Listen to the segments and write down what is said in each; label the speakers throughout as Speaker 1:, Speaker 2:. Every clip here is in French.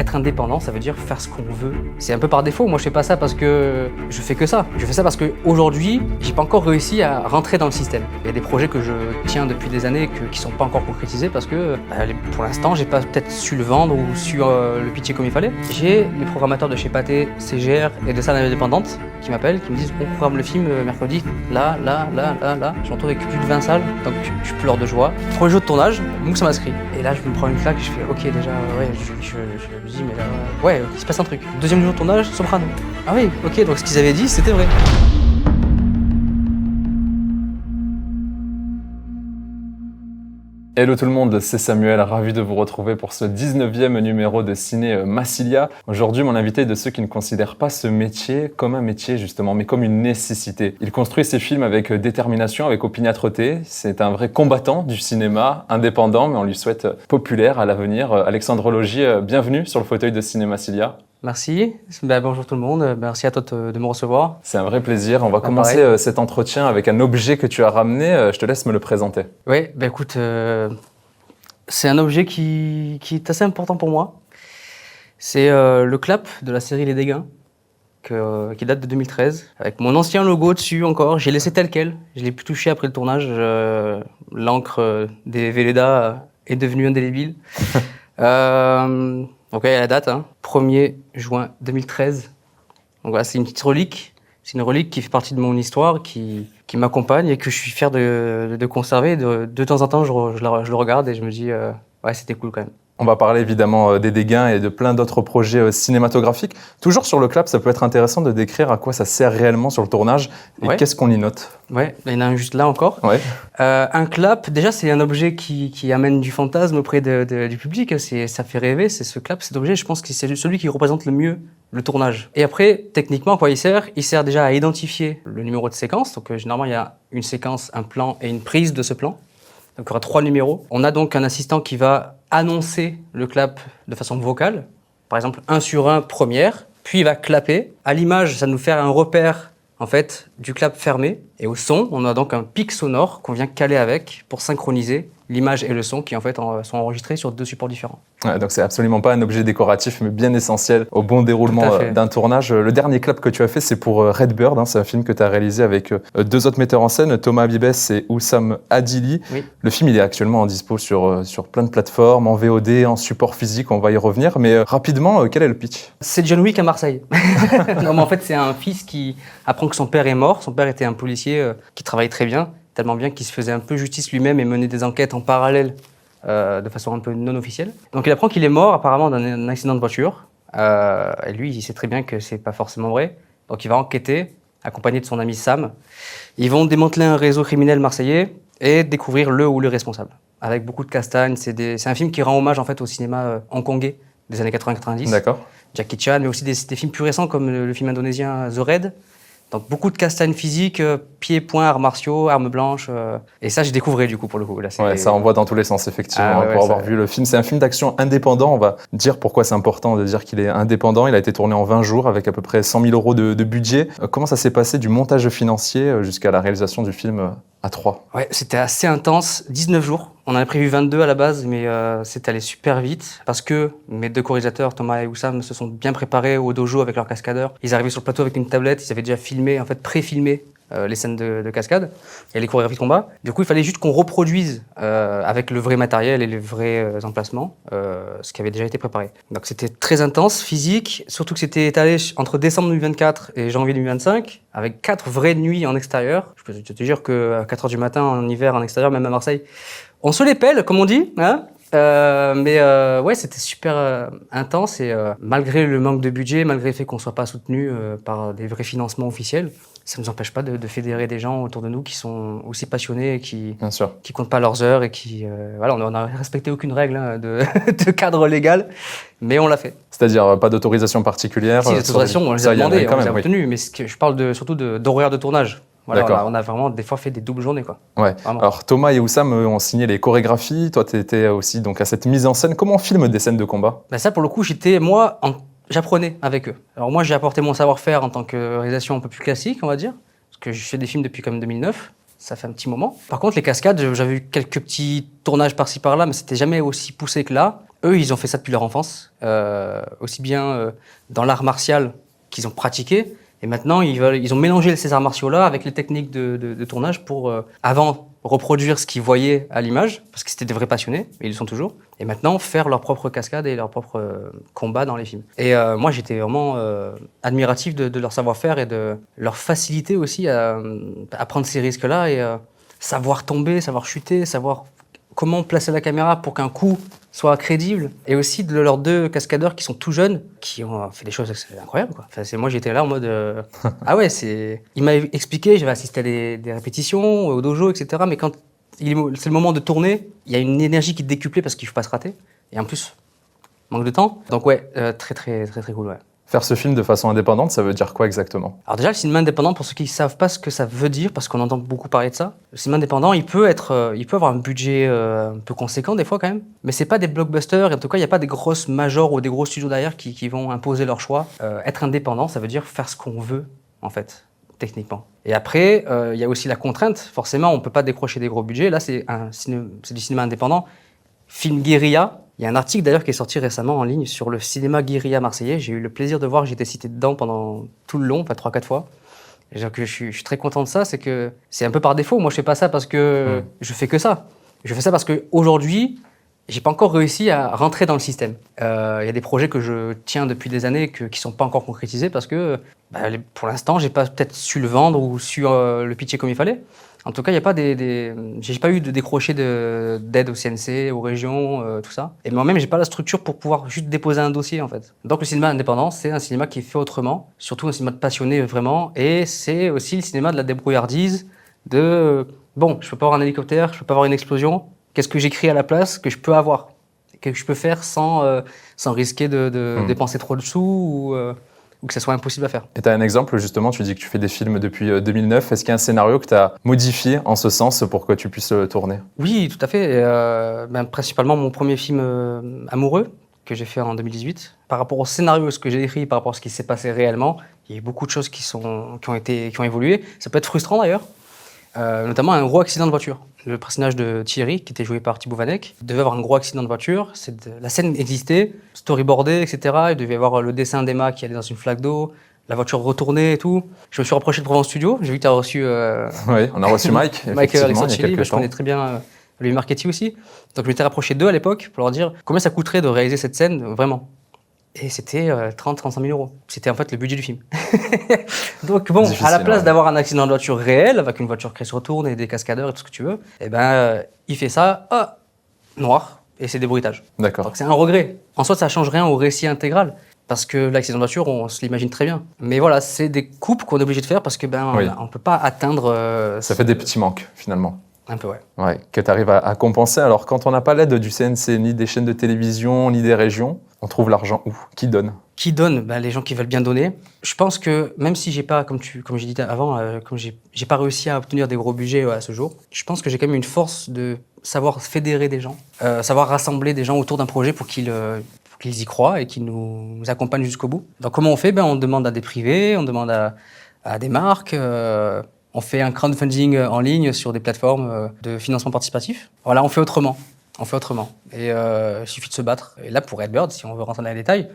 Speaker 1: être indépendant, ça veut dire faire ce qu'on veut. C'est un peu par défaut. Moi, je fais pas ça parce que je fais que ça. Je fais ça parce qu'aujourd'hui, j'ai pas encore réussi à rentrer dans le système. Il y a des projets que je tiens depuis des années qui sont pas encore concrétisés parce que pour l'instant, j'ai pas peut-être su le vendre ou su le pitcher comme il fallait. J'ai les programmateurs de chez Pathé, CGR et de salles indépendantes qui m'appellent, qui me disent on programme le film mercredi, là. Je me retrouve avec plus de 20 salles, donc je pleure de joie. Premier jour de tournage, ça m'inscrit. Et là, je me prends une claque, je fais ok, déjà, ouais, je me dis, mais là, ouais, il se passe un truc. Deuxième jour de tournage, Soprano. Ah oui, ok, donc ce qu'ils avaient dit, c'était vrai.
Speaker 2: Hello tout le monde, c'est Samuel, ravi de vous retrouver pour ce 19e numéro de Ciné Massilia. Aujourd'hui, mon invité est de ceux qui ne considèrent pas ce métier comme un métier justement, mais comme une nécessité. Il construit ses films avec détermination, avec opiniâtreté. C'est un vrai combattant du cinéma, indépendant, mais on lui souhaite populaire à l'avenir. Alexandre Logier, bienvenue sur le fauteuil de Ciné Massilia.
Speaker 1: Merci, bonjour tout le monde, merci à toi de me recevoir.
Speaker 2: C'est un vrai plaisir, on va commencer cet entretien avec un objet que tu as ramené, je te laisse me le présenter.
Speaker 1: Oui, écoute, c'est un objet qui est assez important pour moi. C'est le clap de la série Les Dégâts, qui date de 2013, avec mon ancien logo dessus encore. J'ai laissé tel quel, je l'ai plus touché après le tournage, l'encre des Velleda est devenue indélébile. Donc il y a la date, 1er juin 2013. Donc voilà, c'est une petite relique. C'est une relique qui fait partie de mon histoire, qui m'accompagne et que je suis fier de conserver. De temps en temps, je le regarde et je me dis, ouais, c'était cool quand même.
Speaker 2: On va parler évidemment des Dégâts et de plein d'autres projets cinématographiques. Toujours sur le clap, ça peut être intéressant de décrire à quoi ça sert réellement sur le tournage et qu'est-ce qu'on y note.
Speaker 1: Ouais, il y en a un juste là encore.
Speaker 2: Ouais.
Speaker 1: Un clap, déjà c'est un objet qui amène du fantasme auprès du public. Ça fait rêver, c'est ce clap, cet objet, je pense que c'est celui qui représente le mieux le tournage. Et après, techniquement, à quoi il sert? Il sert déjà à identifier le numéro de séquence. Donc généralement, il y a une séquence, un plan et une prise de ce plan. Donc il y aura 3 numéros. On a donc un assistant qui va annoncer le clap de façon vocale. Par exemple, 1 sur 1, première. Puis il va clapper. À l'image, ça nous fait un repère en fait, du clap fermé. Et au son, on a donc un pic sonore qu'on vient caler avec pour synchroniser l'image et le son qui en fait sont enregistrés sur 2 supports différents. Ouais,
Speaker 2: donc c'est absolument pas un objet décoratif, mais bien essentiel au bon déroulement d'un tournage. Le dernier clap que tu as fait, c'est pour Redbird. C'est un film que tu as réalisé avec 2 autres metteurs en scène, Thomas Abibès et Oussam Adili. Oui. Le film, il est actuellement en dispo sur plein de plateformes, en VOD, en support physique, on va y revenir. Mais rapidement, quel est le pitch?
Speaker 1: C'est John Wick à Marseille. Non, mais en fait, c'est un fils qui apprend que son père est mort. Son père était un policier qui travaillait très bien, tellement bien qu'il se faisait un peu justice lui-même et menait des enquêtes en parallèle de façon un peu non officielle. Donc il apprend qu'il est mort apparemment d'un accident de voiture. Et lui, il sait très bien que c'est pas forcément vrai. Donc il va enquêter, accompagné de son ami Sam. Ils vont démanteler un réseau criminel marseillais et découvrir le ou les responsables. Avec beaucoup de castagne. C'est un film qui rend hommage en fait au cinéma hongkongais des années 80-90.
Speaker 2: D'accord.
Speaker 1: Jackie Chan, mais aussi des films plus récents comme le film indonésien The Raid. Donc beaucoup de castagne physique, pieds, poings, arts martiaux, armes blanches. Et ça, j'ai découvert du coup pour le coup. Là,
Speaker 2: ça envoie dans tous les sens effectivement pour avoir vu le film. C'est un film d'action indépendant. On va dire pourquoi c'est important de dire qu'il est indépendant. Il a été tourné en 20 jours avec à peu près 100 000 € de budget. Comment ça s'est passé du montage financier jusqu'à la réalisation du film à 3? Ouais,
Speaker 1: c'était assez intense. 19 jours. On en a prévu 22 à la base, mais c'est allé super vite parce que mes 2 co-réalisateurs, Thomas et Oussam, se sont bien préparés au dojo avec leurs cascadeurs. Ils arrivaient sur le plateau avec une tablette, ils avaient déjà filmé, en fait pré-filmé les scènes de cascade et les chorégraphies de combat. Du coup, il fallait juste qu'on reproduise avec le vrai matériel et les vrais emplacements ce qui avait déjà été préparé. Donc c'était très intense, physique, surtout que c'était étalé entre décembre 2024 et janvier 2025 avec 4 vraies nuits en extérieur. Je peux te dire qu'à 4h du matin en hiver en extérieur, même à Marseille, on se les pèle, comme on dit, hein. Ouais, c'était super intense et malgré le manque de budget, malgré le fait qu'on soit pas soutenu par des vrais financements officiels, ça nous empêche pas de fédérer des gens autour de nous qui sont aussi passionnés et qui comptent pas leurs heures et qui voilà, on n'a respecté aucune règle de cadre légal, mais on l'a fait.
Speaker 2: C'est-à-dire pas d'autorisation particulière?
Speaker 1: Si, l'autorisation, on les a demandé, on les a obtenues, mais je parle surtout d'horaires de tournage. Voilà, on a vraiment des fois fait des doubles journées, quoi.
Speaker 2: Ouais. Vraiment. Alors Thomas et Oussam ont signé les chorégraphies. Toi, tu étais aussi donc à cette mise en scène. Comment on filme des scènes de combat?
Speaker 1: Ça, pour le coup, j'apprenais avec eux. Alors moi, j'ai apporté mon savoir-faire en tant que réalisation un peu plus classique, on va dire, parce que je fais des films depuis quand même 2009. Ça fait un petit moment. Par contre, les cascades, j'avais eu quelques petits tournages par-ci par-là, mais c'était jamais aussi poussé que là. eux, ils ont fait ça depuis leur enfance, aussi bien dans l'art martial qu'ils ont pratiqué, et maintenant ils ont mélangé ces arts martiaux-là avec les techniques de tournage pour avant reproduire ce qu'ils voyaient à l'image, parce que c'était des vrais passionnés, et ils le sont toujours, et maintenant faire leur propre cascade et leur propre combat dans les films. Et moi, j'étais vraiment admiratif de leur savoir-faire et de leur facilité aussi à prendre ces risques-là et savoir tomber, savoir chuter, savoir comment placer la caméra pour qu'un coup soit crédible, et aussi de leurs 2 cascadeurs qui sont tout jeunes, qui ont fait des choses incroyables, quoi. Enfin, moi, j'étais là en mode ah ouais, il m'a expliqué, j'avais assisté à des répétitions au dojo, etc. Mais quand c'est le moment de tourner, il y a une énergie qui est décuplée parce qu'il ne faut pas se rater, et en plus manque de temps. Donc ouais, très très très très cool, ouais.
Speaker 2: Faire ce film de façon indépendante, ça veut dire quoi exactement?
Speaker 1: Alors déjà, le cinéma indépendant, pour ceux qui ne savent pas ce que ça veut dire, parce qu'on entend beaucoup parler de ça, le cinéma indépendant, il peut avoir un budget un peu conséquent des fois quand même, mais c'est pas des blockbusters, et en tout cas, il n'y a pas des grosses majors ou des gros studios derrière qui vont imposer leur choix. Être indépendant, ça veut dire faire ce qu'on veut, en fait, techniquement. Et après, il y a aussi la contrainte, forcément, on ne peut pas décrocher des gros budgets. Là, c'est du cinéma indépendant. Film guérilla. Il y a un article d'ailleurs qui est sorti récemment en ligne sur le cinéma guérilla marseillais. J'ai eu le plaisir de voir que j'étais cité dedans pendant tout le long, enfin 3-4 fois. Et je suis très content de ça, c'est que c'est un peu par défaut. Moi, je fais pas ça parce que je fais que ça. Je fais ça parce qu'aujourd'hui, j'ai pas encore réussi à rentrer dans le système. Il y a des projets que je tiens depuis des années qui sont pas encore concrétisés parce que pour l'instant, j'ai pas peut-être su le vendre ou su le pitcher comme il fallait. En tout cas, il y a pas j'ai pas eu de décroché d'aide au CNC, aux régions, tout ça. Et moi-même, j'ai pas la structure pour pouvoir juste déposer un dossier, en fait. Donc, le cinéma indépendant, c'est un cinéma qui est fait autrement, surtout un cinéma de passionné, vraiment. Et c'est aussi le cinéma de la débrouillardise, bon, je peux pas avoir un hélicoptère, je peux pas avoir une explosion. Qu'est-ce que j'écris à la place que je peux avoir, que je peux faire sans risquer de dépenser trop de sous ou que ça soit impossible à faire.
Speaker 2: Et tu as un exemple, justement, tu dis que tu fais des films depuis 2009. Est-ce qu'il y a un scénario que tu as modifié en ce sens pour que tu puisses le tourner?
Speaker 1: Oui, tout à fait. Principalement mon premier film amoureux que j'ai fait en 2018. Par rapport au scénario, ce que j'ai écrit, par rapport à ce qui s'est passé réellement, il y a eu beaucoup de choses qui ont évolué. Ça peut être frustrant d'ailleurs. Notamment un gros accident de voiture. Le personnage de Thierry, qui était joué par Thibaut Vanek, devait avoir un gros accident de voiture. La scène existait, storyboardée, etc. Il devait y avoir le dessin d'Emma qui allait dans une flaque d'eau, la voiture retournée et tout. Je me suis rapproché de Provence Studio. J'ai vu que tu as reçu...
Speaker 2: Oui, on a reçu Mike,
Speaker 1: Mike
Speaker 2: effectivement, il y a quelques
Speaker 1: je
Speaker 2: temps.
Speaker 1: connais très bien lui Marchetti aussi. Donc je m'étais rapproché d'eux à l'époque pour leur dire combien ça coûterait de réaliser cette scène, vraiment. Et c'était 30-35 000 euros. C'était en fait le budget du film. Donc bon,
Speaker 2: difficile,
Speaker 1: à la place
Speaker 2: ouais.
Speaker 1: d'avoir un accident de voiture réel, avec une voiture qui se retourne et des cascadeurs et tout ce que tu veux, il fait ça, noir, et c'est des bruitages.
Speaker 2: D'accord.
Speaker 1: Donc c'est un regret. En soi, ça change rien au récit intégral, parce que l'accident de voiture, on se l'imagine très bien. Mais voilà, c'est des coupes qu'on est obligé de faire parce que
Speaker 2: Oui.
Speaker 1: on peut pas atteindre...
Speaker 2: Ça fait des petits manques, finalement.
Speaker 1: Un peu, ouais.
Speaker 2: Ouais, que tu arrives à compenser. Alors, quand on n'a pas l'aide du CNC, ni des chaînes de télévision, ni des régions, on trouve l'argent où? Qui donne?
Speaker 1: Qui donne? Les gens qui veulent bien donner. Je pense que même si j'ai pas, comme j'ai dit avant, comme j'ai pas réussi à obtenir des gros budgets à ce jour, je pense que j'ai quand même une force de savoir fédérer des gens, savoir rassembler des gens autour d'un projet pour qu'ils y croient et qu'ils nous accompagnent jusqu'au bout. Donc comment on fait? On demande à des privés, on demande à des marques, on fait un crowdfunding en ligne sur des plateformes de financement participatif. Voilà, on fait autrement. Et il suffit de se battre. Et là, pour Redbird, si on veut rentrer dans les détails,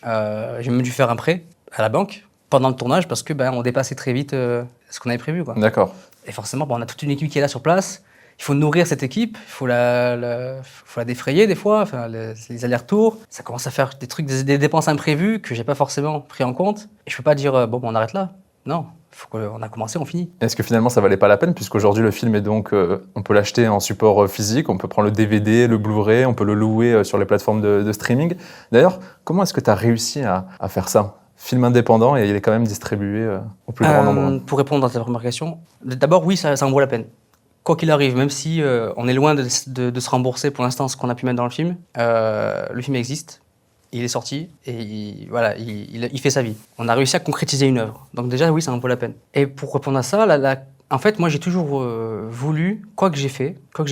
Speaker 1: j'ai même dû faire un prêt à la banque pendant le tournage parce que on dépassait très vite ce qu'on avait prévu, quoi.
Speaker 2: D'accord.
Speaker 1: Et forcément, on a toute une équipe qui est là sur place. Il faut nourrir cette équipe, il faut la défrayer des fois, les allers-retours. Ça commence à faire des dépenses imprévues que j'ai pas forcément pris en compte. Et je peux pas dire on arrête là. Non, on a commencé, on finit.
Speaker 2: Est-ce que finalement ça valait pas la peine, puisqu'aujourd'hui le film est donc, on peut l'acheter en support physique, on peut prendre le DVD, le Blu-ray, on peut le louer sur les plateformes de streaming. D'ailleurs, comment est-ce que tu as réussi à faire ça? Film indépendant et il est quand même distribué au plus grand nombre.
Speaker 1: Pour répondre à ta première question, d'abord oui, ça en vaut la peine. Quoi qu'il arrive, même si on est loin de se rembourser pour l'instant ce qu'on a pu mettre dans le film existe. Il est sorti et il fait sa vie. On a réussi à concrétiser une œuvre. Donc déjà, oui, ça en vaut la peine. Et pour répondre à ça, en fait, moi, j'ai toujours voulu, quoi que j'ai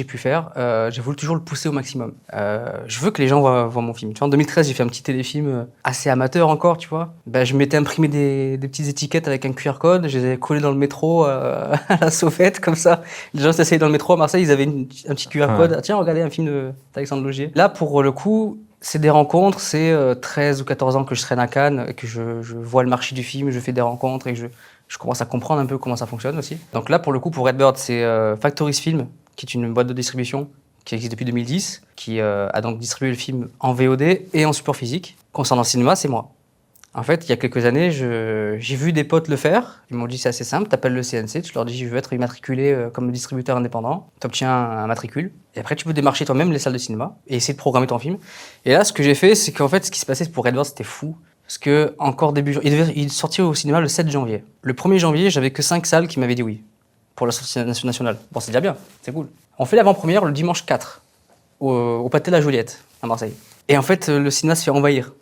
Speaker 1: pu faire, j'ai voulu toujours le pousser au maximum. Je veux que les gens voient mon film. Tu vois, en 2013, j'ai fait un petit téléfilm assez amateur encore, tu vois. Je m'étais imprimé des petites étiquettes avec un QR code, je les ai collées dans le métro à la sauvette, comme ça. Les gens s'essayaient dans le métro à Marseille, ils avaient un petit QR code. Ah, tiens, regardez un film d'Alexandre Logier. Là, pour le coup, C'est des rencontres, c'est 13 ou 14 ans que je traîne à Cannes, et que je vois le marché du film, je fais des rencontres et que je commence à comprendre un peu comment ça fonctionne aussi. Donc là, pour le coup, pour Redbird, c'est Factories Film, qui est une boîte de distribution qui existe depuis 2010, qui a donc distribué le film en VOD et en support physique. Concernant le cinéma, c'est moi. En fait, il y a quelques années, j'ai vu des potes le faire. Ils m'ont dit c'est assez simple, t'appelles le CNC, tu leur dis je veux être immatriculé comme distributeur indépendant, t'obtiens un matricule, et après tu peux démarcher toi-même les salles de cinéma et essayer de programmer ton film. Et là, ce que j'ai fait, c'est qu'en fait, ce qui se passait pour Redbird, c'était fou. Parce que, encore début il sortit au cinéma le 7 janvier. Le 1er janvier, j'avais que 5 salles qui m'avaient dit oui pour la sortie nationale. Bon, c'est déjà bien, c'est cool. On fait l'avant-première le dimanche 4 au Pâté de la Joliette, à Marseille. Et en fait, le cinéma se fait envahir.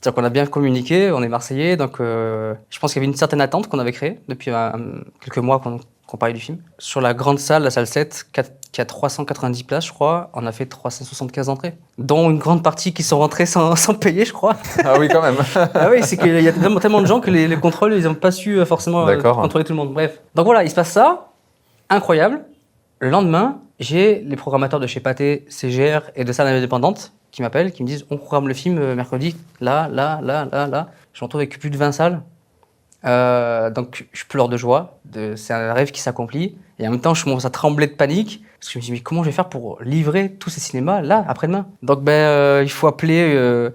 Speaker 1: C'est-à-dire qu'on a bien communiqué, on est Marseillais, donc je pense qu'il y avait une certaine attente qu'on avait créée depuis quelques mois qu'on parlait du film. Sur la grande salle, la salle 7, qui a 390 places, je crois, on a fait 375 entrées, dont une grande partie qui sont rentrées sans payer, je crois.
Speaker 2: Ah oui, quand même.
Speaker 1: Ah oui, c'est qu'il y a tellement de gens que les contrôles, ils n'ont pas su forcément contrôler tout le monde. Bref. Donc voilà, il se passe ça, incroyable. Le lendemain, j'ai les programmateurs de chez Pathé, CGR et de salles indépendantes qui m'appellent, qui me disent on programme le film mercredi, là. Je me retrouve avec plus de 20 salles. Donc je pleure de joie, c'est un rêve qui s'accomplit. Et en même temps, je commence à trembler de panique, parce que je me dis mais comment je vais faire pour livrer tous ces cinémas là, après-demain? Donc il faut appeler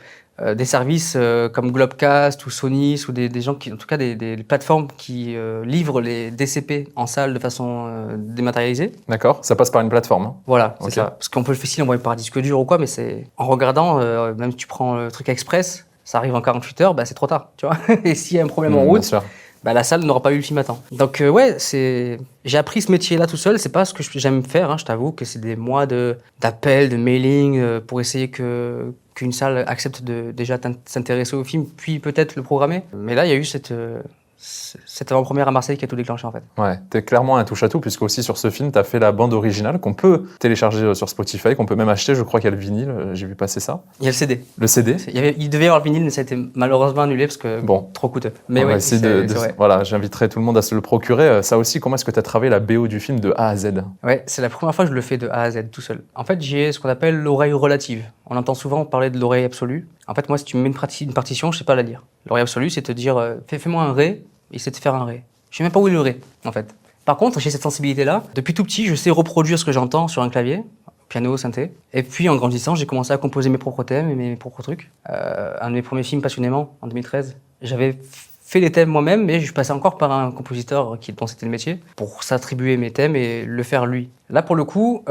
Speaker 1: des services comme Globecast ou Sony, ou des gens qui, en tout cas des plateformes qui livrent les DCP en salle de façon dématérialisée.
Speaker 2: D'accord, ça passe par une plateforme. Hein.
Speaker 1: Voilà, c'est
Speaker 2: Ok.
Speaker 1: ça. Parce qu'on peut le faire envoyer par disque dur ou quoi, mais c'est en regardant, même si tu prends le truc express, ça arrive en 48 heures, c'est trop tard, tu vois. Et s'il y a un problème en
Speaker 2: Bien
Speaker 1: route,
Speaker 2: sûr.
Speaker 1: la salle n'aura pas eu le film à temps. Donc j'ai appris ce métier-là tout seul. C'est pas ce que j'aime faire. Je t'avoue que c'est des mois d'appels, de mailing pour essayer qu'une salle accepte de déjà s'intéresser au film, puis peut-être le programmer. Mais là, il y a eu cette avant-première à Marseille qui a tout déclenché en fait.
Speaker 2: Ouais, t'es clairement un touche-à-tout, puisque aussi sur ce film, t'as fait la bande originale qu'on peut télécharger sur Spotify, qu'on peut même acheter. Je crois qu'il y a le vinyle, j'ai vu passer ça.
Speaker 1: Il y a le CD.
Speaker 2: Le CD.
Speaker 1: Il devait y avoir le vinyle, mais ça a été malheureusement annulé parce que trop coûteux. Mais
Speaker 2: on va
Speaker 1: ouais,
Speaker 2: essayer
Speaker 1: c'est vrai.
Speaker 2: Voilà, j'inviterai tout le monde à se le procurer. Ça aussi, comment est-ce que t'as travaillé la BO du film de A à Z?
Speaker 1: Ouais, c'est la première fois que je le fais de A à Z tout seul. En fait, j'ai ce qu'on appelle l'oreille relative. On entend souvent parler de l'oreille absolue. En fait, moi, si tu me mets une partition, je sais pas la lire. L'oreille absolue, c'est te dire fais-moi un ré. Et c'est de faire un ré. Je sais même pas où est le ré, en fait. Par contre, j'ai cette sensibilité-là. Depuis tout petit, je sais reproduire ce que j'entends sur un clavier, piano, synthé. Et puis, en grandissant, j'ai commencé à composer mes propres thèmes et mes propres trucs. Un de mes premiers films, passionnément, en 2013, j'avais fait les thèmes moi-même, mais je passais encore par un compositeur dont c'était le métier, pour s'attribuer mes thèmes et le faire lui. Là, pour le coup,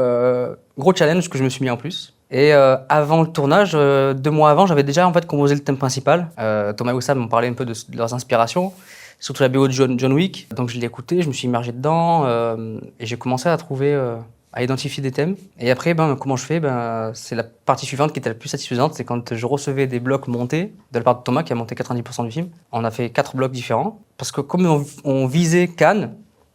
Speaker 1: gros challenge que je me suis mis en plus. Et avant le tournage, 2 mois avant, j'avais déjà en fait composé le thème principal. Thomas et Oussam m'ont parlé un peu de leurs inspirations. Surtout la BO de John Wick. Donc je l'ai écouté, je me suis immergé dedans et j'ai commencé à trouver, à identifier des thèmes. Et après, comment je fais? C'est la partie suivante qui était la plus satisfaisante, c'est quand je recevais des blocs montés de la part de Thomas qui a monté 90% du film. On a fait 4 blocs différents parce que comme on visait Cannes,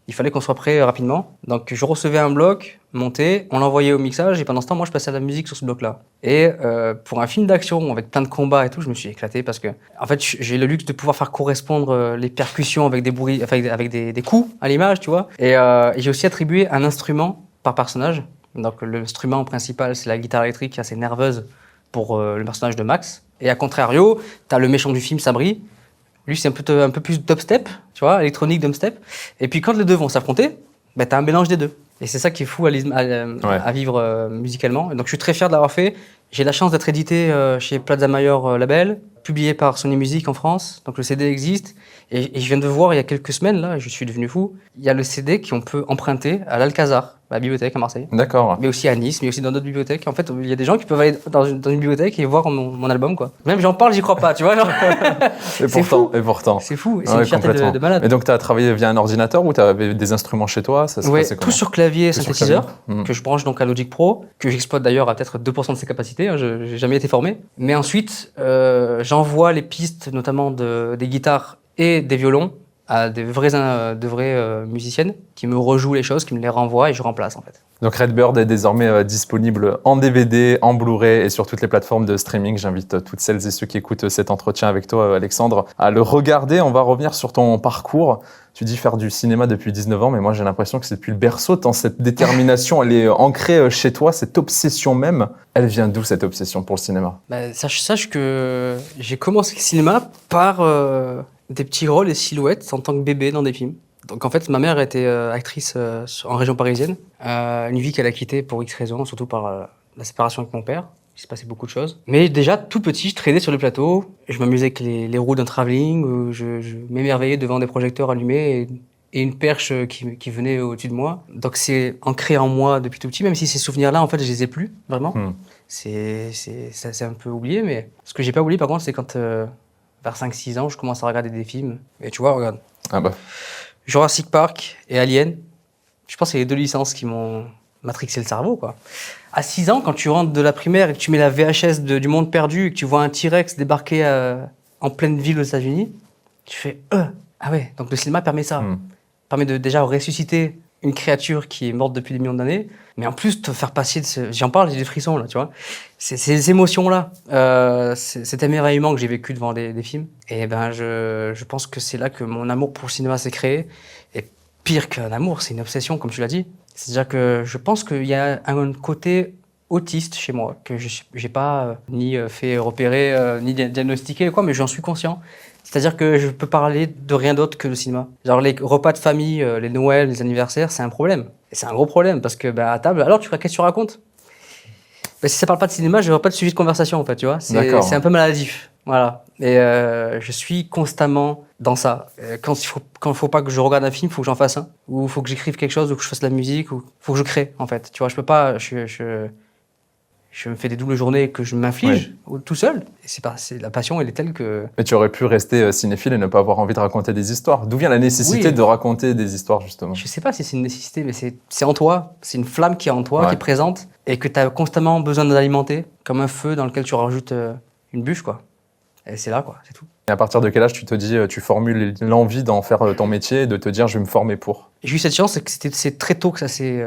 Speaker 1: il fallait qu'on soit prêt rapidement. Donc je recevais un bloc monté, on l'envoyait au mixage et pendant ce temps, moi je passais à la musique sur ce bloc-là. Et pour un film d'action avec plein de combats et tout, je me suis éclaté parce que en fait j'ai le luxe de pouvoir faire correspondre les percussions avec des bruits, avec des coups à l'image, tu vois. Et j'ai aussi attribué un instrument par personnage. Donc l'instrument principal c'est la guitare électrique assez nerveuse pour le personnage de Max. Et à contrario, t'as le méchant du film, Sabri. Lui, c'est un peu plus dubstep, tu vois, électronique dubstep. Et puis quand les deux vont s'affronter, t'as un mélange des deux. Et c'est ça qui est fou à vivre musicalement. Et donc je suis très fier de l'avoir fait. J'ai la chance d'être édité chez Plaza Mayor Label, publié par Sony Music en France. Donc le CD existe. Et je viens de voir il y a quelques semaines, là, je suis devenu fou, il y a le CD qu'on peut emprunter à l'Alcazar, la bibliothèque à Marseille.
Speaker 2: D'accord.
Speaker 1: Mais aussi à Nice, mais aussi dans d'autres bibliothèques. En fait, il y a des gens qui peuvent aller dans une bibliothèque et voir mon album, quoi. Même j'en parle, j'y crois pas, tu vois. Genre...
Speaker 2: Et pourtant.
Speaker 1: C'est fou, c'est une fierté de malade.
Speaker 2: Et donc, tu as travaillé via un ordinateur ou tu avais des instruments chez toi? Ça se passait comment?
Speaker 1: Tout sur clavier synthétiseur, que je branche donc à Logic Pro, que j'exploite d'ailleurs à peut-être 2% de ses capacités, hein, je n'ai jamais été formé. Mais ensuite, j'envoie les pistes, notamment des guitares et des violons, à de vraies musiciennes qui me rejouent les choses, qui me les renvoient et je remplace en fait.
Speaker 2: Donc Redbird est désormais disponible en DVD, en Blu-ray et sur toutes les plateformes de streaming. J'invite toutes celles et ceux qui écoutent cet entretien avec toi, Alexandre, à le regarder. On va revenir sur ton parcours. Tu dis faire du cinéma depuis 19 ans, mais moi j'ai l'impression que c'est depuis le berceau, tant cette détermination, elle est ancrée chez toi, cette obsession même. Elle vient d'où cette obsession pour le cinéma?
Speaker 1: Sache que j'ai commencé le cinéma par des petits rôles et silhouettes en tant que bébé dans des films. Donc en fait, ma mère était actrice en région parisienne, une vie qu'elle a quittée pour X raisons, surtout par la séparation avec mon père. Il s'est passé beaucoup de choses. Mais déjà, tout petit, je traînais sur le plateau, je m'amusais avec les roues d'un travelling, où je m'émerveillais devant des projecteurs allumés et une perche qui venait au-dessus de moi. Donc c'est ancré en moi depuis tout petit, même si ces souvenirs-là, en fait, je les ai plus, vraiment. C'est un peu oublié, mais ce que j'ai pas oublié, par contre, c'est quand, vers 5-6 ans, je commence à regarder des films. Et tu vois, regarde.
Speaker 2: Ah bah.
Speaker 1: Jurassic Park et Alien, je pense que c'est les deux licences qui m'ont matrixé le cerveau, quoi. À 6 ans, quand tu rentres de la primaire et que tu mets la VHS du Monde Perdu et que tu vois un T-Rex débarquer en pleine ville aux États-Unis, tu fais ah ouais, donc le cinéma permet ça. Permet de déjà ressusciter une créature qui est morte depuis des millions d'années, mais en plus te faire passer j'en parle, j'ai des frissons là, tu vois. Ces émotions-là, cet émerveillement que j'ai vécu devant des films, et ben je pense que c'est là que mon amour pour le cinéma s'est créé. Et pire qu'un amour, c'est une obsession, comme tu l'as dit. C'est-à-dire que je pense qu'il y a un côté autiste chez moi, que j'ai pas ni fait repérer, ni diagnostiquer, quoi, mais j'en suis conscient. C'est-à-dire que je peux parler de rien d'autre que le cinéma. Genre les repas de famille, les Noëls, les anniversaires, c'est un problème. Et c'est un gros problème, parce que à table, alors qu'est-ce que tu racontes? Si ça parle pas de cinéma, je n'aurai pas de suivi de conversation, en fait, tu vois. C'est un peu maladif. Voilà. Et je suis constamment dans ça. Quand il faut pas que je regarde un film, il faut que j'en fasse un. Ou il faut que j'écrive quelque chose, ou que je fasse de la musique, ou il faut que je crée, en fait. Tu vois, je peux pas... Je me fais des doubles journées que je m'inflige tout seul. Et la passion, elle est telle que...
Speaker 2: Mais tu aurais pu rester cinéphile et ne pas avoir envie de raconter des histoires. D'où vient la nécessité de raconter des histoires, justement? Je
Speaker 1: sais pas si c'est une nécessité, mais c'est en toi. C'est une flamme qui est en toi, qui est présente, et que tu as constamment besoin d'alimenter, comme un feu dans lequel tu rajoutes une bûche, quoi. Et c'est là, quoi, c'est tout.
Speaker 2: Et à partir de quel âge tu te dis, tu formules l'envie d'en faire ton métier et de te dire, je vais me former pour?
Speaker 1: J'ai eu cette chance, c'est que c'est très tôt que ça s'est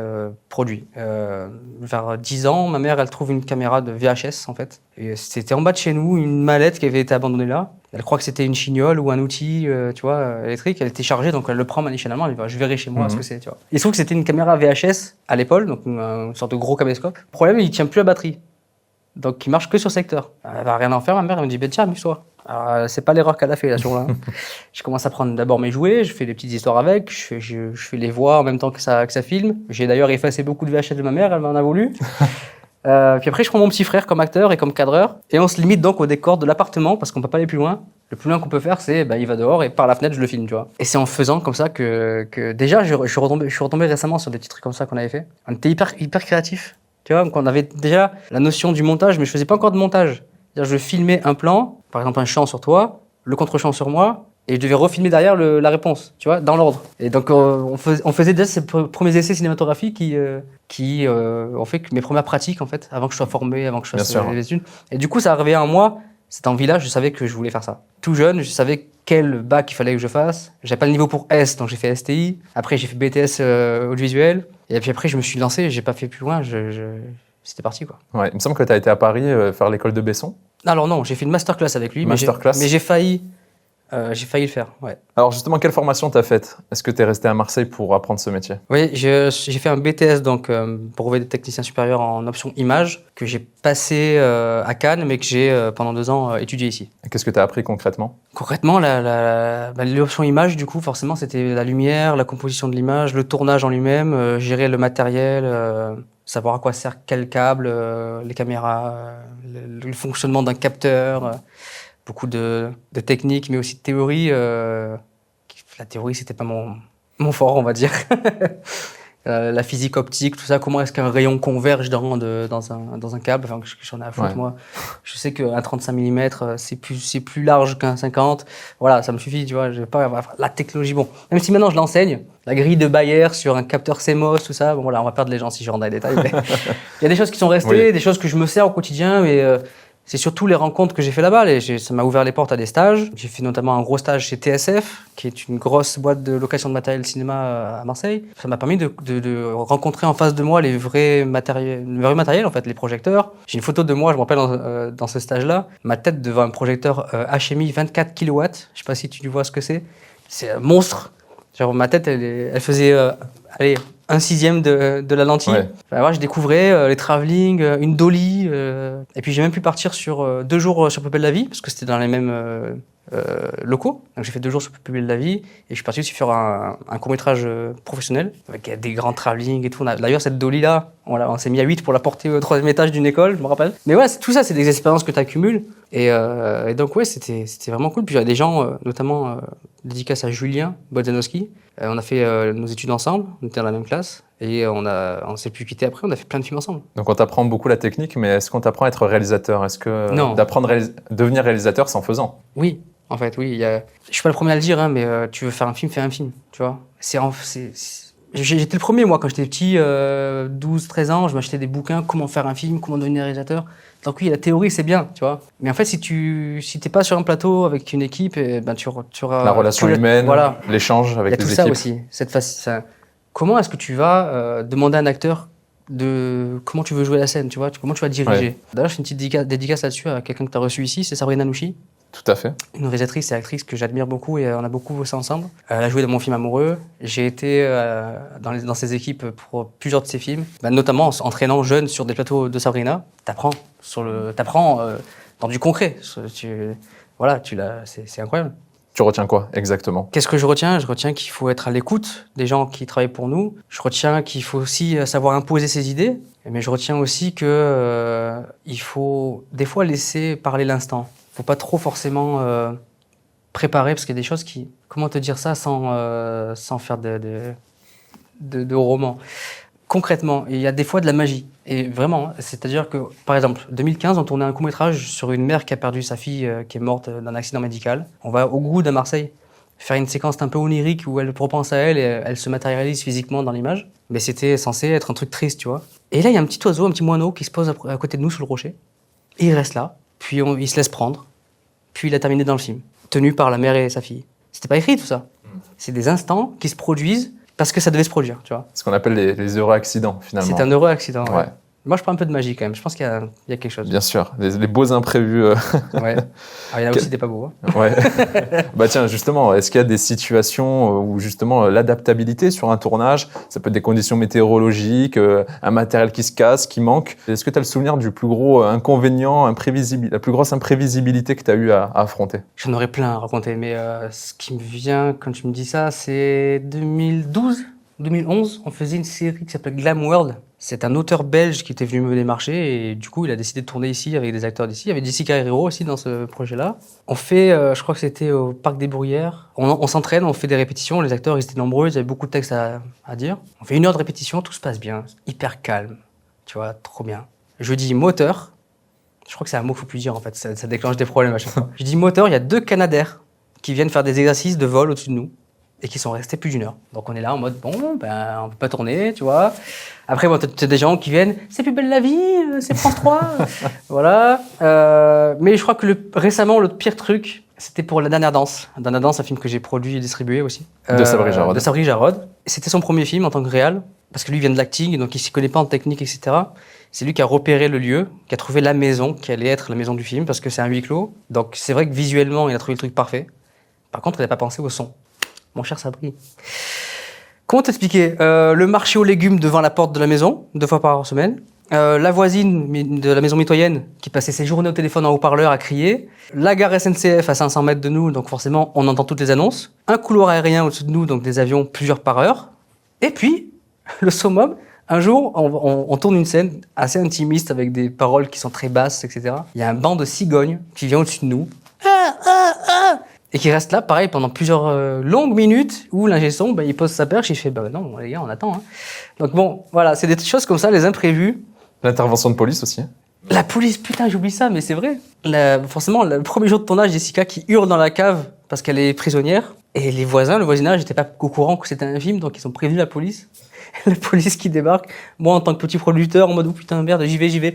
Speaker 1: produit. Vers 10 ans, ma mère, elle trouve une caméra de VHS, en fait. Et c'était en bas de chez nous, une mallette qui avait été abandonnée là. Elle croit que c'était une chignole ou un outil, tu vois, électrique. Elle était chargée, donc elle le prend machinalement. Elle dit, je verrai chez moi ce que c'est, tu vois. Il se trouve que c'était une caméra VHS à l'épaule, donc une sorte de gros caméscope. Le problème, il tient plus la batterie. Donc, il marche que sur secteur. Elle va rien en faire, ma mère, elle me dit, tiens, amuse-toi. Alors, c'est pas l'erreur qu'elle a fait là sur là. Je commence à prendre d'abord mes jouets, je fais des petites histoires avec, je fais les voix en même temps que ça filme. J'ai d'ailleurs effacé beaucoup de VHS de ma mère, elle m'en a voulu. Puis après, je prends mon petit frère comme acteur et comme cadreur, et on se limite donc au décor de l'appartement parce qu'on peut pas aller plus loin. Le plus loin qu'on peut faire, c'est il va dehors et par la fenêtre, je le filme, tu vois. Et c'est en faisant comme ça que déjà, je suis retombé récemment sur des petits trucs comme ça qu'on avait fait. On était hyper créatifs, tu vois. Donc on avait déjà la notion du montage, mais je faisais pas encore de montage. C'est-à-dire, je filmais un plan, par exemple un champ sur toi, le contre-champ sur moi, et je devais refilmer derrière la réponse, tu vois, dans l'ordre. Et donc on faisait déjà ces premiers essais cinématographiques qui ont fait que mes premières pratiques, en fait, avant que je sois formé, avant que je fasse les études. Et du coup, ça arrivait en moi, c'était en village, je savais que je voulais faire ça. Tout jeune, je savais quel bac il fallait que je fasse. J'avais pas le niveau pour S, donc j'ai fait STI. Après, j'ai fait BTS audiovisuel. Et puis après, je me suis lancé, j'ai pas fait plus loin, c'était parti, quoi.
Speaker 2: Ouais, il me semble que tu as été à Paris faire l'école de Besson.
Speaker 1: Alors non, j'ai fait une masterclass avec lui, mais j'ai failli le faire, ouais.
Speaker 2: Alors justement, quelle formation t'as faite? Est-ce que t'es resté à Marseille pour apprendre ce métier?
Speaker 1: Oui, j'ai fait un BTS, donc brevet de technicien supérieur en option image, que j'ai passé à Cannes, mais que j'ai pendant 2 ans étudié ici.
Speaker 2: Et qu'est-ce que t'as appris concrètement?
Speaker 1: Concrètement, l'option image, du coup, forcément, c'était la lumière, la composition de l'image, le tournage en lui-même, gérer le matériel, savoir à quoi sert quel câble, les caméras, le fonctionnement d'un capteur, beaucoup de techniques, mais aussi de théorie. La théorie, c'était pas mon fort, on va dire. La physique optique, tout ça, comment est-ce qu'un rayon converge dans un câble, enfin, j'en ai à foutre, moi. Je sais qu'un 35 mm, c'est plus large qu'un 50. Voilà, ça me suffit, tu vois. Je vais pas la technologie, bon. Même si maintenant je l'enseigne, la grille de Bayer sur un capteur CMOS, tout ça, bon, voilà, on va perdre les gens si je rentre dans les détails. Mais il y a des choses qui sont restées, des choses que je me sers au quotidien, mais C'est surtout les rencontres que j'ai fait là-bas. Ça m'a ouvert les portes à des stages. J'ai fait notamment un gros stage chez TSF, qui est une grosse boîte de location de matériel cinéma à Marseille. Ça m'a permis de rencontrer en face de moi le vrai matériel, en fait, les projecteurs. J'ai une photo de moi, je me rappelle, dans ce stage-là, ma tête devant un projecteur HMI 24 kW. Je sais pas si tu vois ce que c'est. C'est un monstre. Genre, ma tête, elle faisait allez, 1/6 de la lentille.
Speaker 2: Ouais.
Speaker 1: Enfin, voilà, je découvrais les travelling, une dolly. Et puis j'ai même pu partir sur 2 jours sur Pupille de la Vie, parce que c'était dans les mêmes locaux. Donc j'ai fait 2 jours sur Pupille de la Vie. Et je suis parti aussi faire un court-métrage professionnel, avec des grands travelling et tout. D'ailleurs, cette dolly-là, on s'est mis à 8 pour la porter au 3e étage d'une école, je me rappelle. Mais ouais, tout ça, c'est des expériences que tu accumules. Et donc ouais, c'était vraiment cool. Puis il y a des gens, notamment dédicace à Julien Bodzanowski. On a fait nos études ensemble, on était dans la même classe. Et on s'est pu quitter après, on a fait plein de films ensemble.
Speaker 2: Donc on t'apprend beaucoup la technique, mais est-ce qu'on t'apprend à être réalisateur? Est-ce que
Speaker 1: Non.
Speaker 2: devenir réalisateur, c'est en faisant?
Speaker 1: Oui, en fait, oui. Je suis pas le premier à le dire, hein, mais tu veux faire un film, fais un film, tu vois. J'étais le premier, moi, quand j'étais petit, 12-13 ans, je m'achetais des bouquins, comment faire un film, comment devenir réalisateur. Donc oui, la théorie, c'est bien, tu vois. Mais en fait, si t'es pas sur un plateau avec une équipe, ben, tu auras...
Speaker 2: La relation humaine,
Speaker 1: voilà.
Speaker 2: l'échange avec les équipes.
Speaker 1: Il y a tout ça aussi, comment est-ce que tu vas demander à un acteur comment tu veux jouer la scène, tu vois, comment tu vas diriger.
Speaker 2: Ouais.
Speaker 1: D'ailleurs, je fais une petite dédicace là-dessus à quelqu'un que tu as reçu ici, c'est Sabrina Nouchi.
Speaker 2: Tout à fait.
Speaker 1: Une réalisatrice et actrice que j'admire beaucoup et on a beaucoup bossé ensemble. Elle a joué dans mon film Amoureux. J'ai été dans ses équipes pour plusieurs de ses films, notamment en entraînant jeunes sur des plateaux de Sabrina. T'apprends dans du concret. C'est incroyable.
Speaker 2: Tu retiens quoi exactement?
Speaker 1: Qu'est-ce que je retiens? Je retiens qu'il faut être à l'écoute des gens qui travaillent pour nous. Je retiens qu'il faut aussi savoir imposer ses idées. Mais je retiens aussi que il faut des fois laisser parler l'instant. Faut pas trop forcément préparer, parce qu'il y a des choses qui... Comment te dire ça sans faire de roman? Concrètement, il y a des fois de la magie. Et vraiment, c'est-à-dire que, par exemple, 2015, on tournait un court-métrage sur une mère qui a perdu sa fille, qui est morte d'un accident médical. On va au Goud à Marseille faire une séquence un peu onirique où elle repense à elle et elle se matérialise physiquement dans l'image. Mais c'était censé être un truc triste, tu vois. Et là, il y a un petit oiseau, un petit moineau qui se pose à côté de nous sur le rocher. Et il reste là. Puis il se laisse prendre. Puis il a terminé dans le film, tenu par la mère et sa fille. C'était pas écrit tout ça. C'est des instants qui se produisent parce que ça devait se produire, tu vois.
Speaker 2: Ce qu'on appelle les heureux accidents, finalement.
Speaker 1: C'est un heureux accident,
Speaker 2: ouais.
Speaker 1: Moi, je prends un peu de magie quand même. Je pense qu'il y a quelque chose.
Speaker 2: Bien sûr, les beaux imprévus.
Speaker 1: Ouais. Ah, il y en a aussi des pas beaux. Hein.
Speaker 2: Ouais. Bah tiens, justement, est-ce qu'il y a des situations où justement l'adaptabilité sur un tournage, ça peut être des conditions météorologiques, un matériel qui se casse, qui manque. Est-ce que tu as le souvenir du plus gros inconvénient, la plus grosse imprévisibilité que tu as eu à affronter?
Speaker 1: J'en aurais plein à raconter, mais ce qui me vient quand tu me dis ça, c'est 2011, on faisait une série qui s'appelle Glam World. C'est un auteur belge qui était venu me démarcher et du coup, il a décidé de tourner ici avec des acteurs d'ici. Il y avait Jessica Herrero aussi dans ce projet-là. On fait, je crois que c'était au Parc des Bruyères. On s'entraîne, on fait des répétitions. Les acteurs, ils étaient nombreux, ils avaient beaucoup de textes à dire. On fait 1 heure de répétition, tout se passe bien, hyper calme. Tu vois, trop bien. Je dis moteur. Je crois que c'est un mot qu'il faut plus dire en fait, ça déclenche des problèmes à chaque fois. Je dis moteur, il y a 2 Canadair qui viennent faire des exercices de vol au-dessus de nous et qui sont restés plus d'1 heure. Donc on est là en mode, on peut pas tourner, tu vois. Après, t'as des gens qui viennent, c'est plus belle la vie, c'est France 3. Voilà. Mais je crois que récemment, le pire truc, c'était pour La Dernière Danse. La Dernière Danse, un film que j'ai produit et distribué aussi.
Speaker 2: De Sabri Jarod.
Speaker 1: De Sabri Jarod. C'était son premier film en tant que réal, parce que lui vient de l'acting, donc il s'y connaît pas en technique, etc. C'est lui qui a repéré le lieu, qui a trouvé la maison, qui allait être la maison du film, parce que c'est un huis clos. Donc c'est vrai que visuellement, il a trouvé le truc parfait. Par contre, il n'a pas pensé au son. Mon cher Sabri. Comment t'expliquer le marché aux légumes devant la porte de la maison, 2 fois par semaine. La voisine de la maison mitoyenne qui passait ses journées au téléphone en haut-parleur à crier. La gare SNCF à 500 mètres de nous, donc forcément, on entend toutes les annonces. Un couloir aérien au-dessus de nous, donc des avions plusieurs par heure. Et puis, le summum, un jour, on tourne une scène assez intimiste avec des paroles qui sont très basses, etc. Il y a un banc de cigognes qui vient au-dessus de nous. Et qui reste là, pareil, pendant plusieurs longues minutes, où l'ingé son, il pose sa perche, il fait, non, les gars, on attend. Hein. Donc bon, voilà, c'est des choses comme ça, les imprévus.
Speaker 2: L'intervention de police aussi.
Speaker 1: La police, putain, j'oublie ça, mais c'est vrai. Forcément, le premier jour de tournage, Jessica qui hurle dans la cave parce qu'elle est prisonnière. Et les voisins, le voisinage n'était pas au courant que c'était un film, donc ils ont prévenu la police. La police qui débarque. Moi, en tant que petit producteur, en mode, oh putain, merde, j'y vais.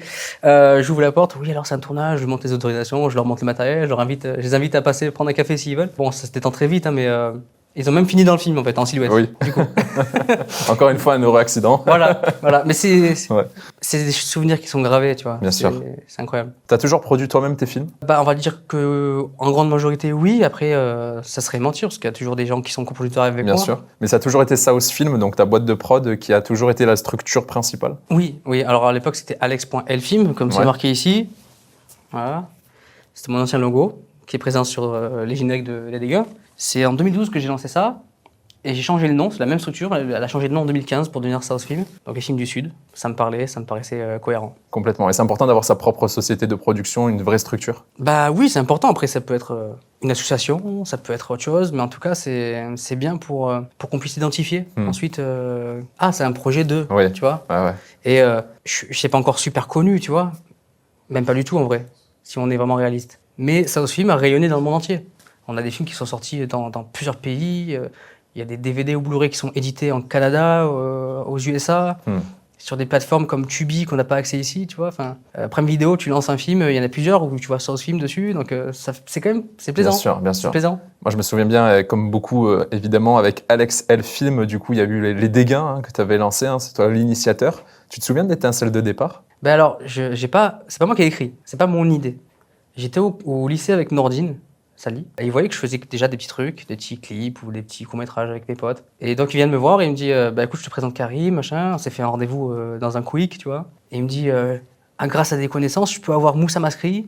Speaker 1: J'ouvre la porte. Oui, alors c'est un tournage, je monte les autorisations, je leur montre le matériel, je les invite à passer prendre un café s'ils veulent. Bon, ça se détend très vite, hein, mais ils ont même fini dans le film, en fait, en silhouette.
Speaker 2: Oui.
Speaker 1: Du coup.
Speaker 2: Encore une fois, un heureux accident.
Speaker 1: Voilà. Mais
Speaker 2: Ouais.
Speaker 1: c'est des souvenirs qui sont gravés, tu vois.
Speaker 2: Bien sûr.
Speaker 1: C'est incroyable.
Speaker 2: T'as toujours produit toi-même tes films?
Speaker 1: On va dire que en grande majorité, oui. Après, ça serait mentir, parce qu'il y a toujours des gens qui sont coproducteurs avec
Speaker 2: Bien
Speaker 1: moi.
Speaker 2: sûr. Mais ça a toujours été South Film, donc ta boîte de prod qui a toujours été la structure principale?
Speaker 1: Oui. Alors à l'époque, c'était alex.elfilm, comme c'est marqué ici. Voilà. C'était mon ancien logo, qui est présent sur les génériques de Les Dégâts. C'est en 2012 que j'ai lancé ça. Et j'ai changé le nom, c'est la même structure, elle a changé de nom en 2015 pour devenir South Film, donc les films du Sud. Ça me paraissait cohérent.
Speaker 2: Complètement. Et c'est important d'avoir sa propre société de production, une vraie structure?
Speaker 1: Oui, c'est important. Après, ça peut être une association, ça peut être autre chose, mais en tout cas, c'est bien pour qu'on puisse s'identifier. Ensuite, c'est un projet de,
Speaker 2: Oui.
Speaker 1: tu vois.
Speaker 2: Ouais.
Speaker 1: Et je ne suis pas encore super connu, tu vois. Même pas du tout, en vrai, si on est vraiment réaliste. Mais South Film a rayonné dans le monde entier. On a des films qui sont sortis dans plusieurs pays. Il y a des DVD ou Blu-ray qui sont édités en Canada, aux USA, sur des plateformes comme Tubi qu'on n'a pas accès ici, tu vois. Enfin, Prime Video, tu lances un film, il y en a plusieurs où tu vois South Film dessus, donc c'est plaisant.
Speaker 2: Bien sûr.
Speaker 1: C'est plaisant.
Speaker 2: Moi, je me souviens bien, comme beaucoup, évidemment, avec Alex L Film, du coup, il y a eu les dégâts que tu avais lancés, c'est toi l'initiateur. Tu te souviens de l'étincelle de départ?
Speaker 1: Alors, c'est pas moi qui ai écrit, c'est pas mon idée. J'étais au lycée avec Nordine Sali. Et il voyait que je faisais déjà des petits trucs, des petits clips ou des petits courts-métrages avec mes potes. Et donc il vient de me voir et il me dit écoute, je te présente Karim, machin. On s'est fait un rendez-vous dans un quick, tu vois. Et il me dit grâce à des connaissances, je peux avoir Moussa Maskri.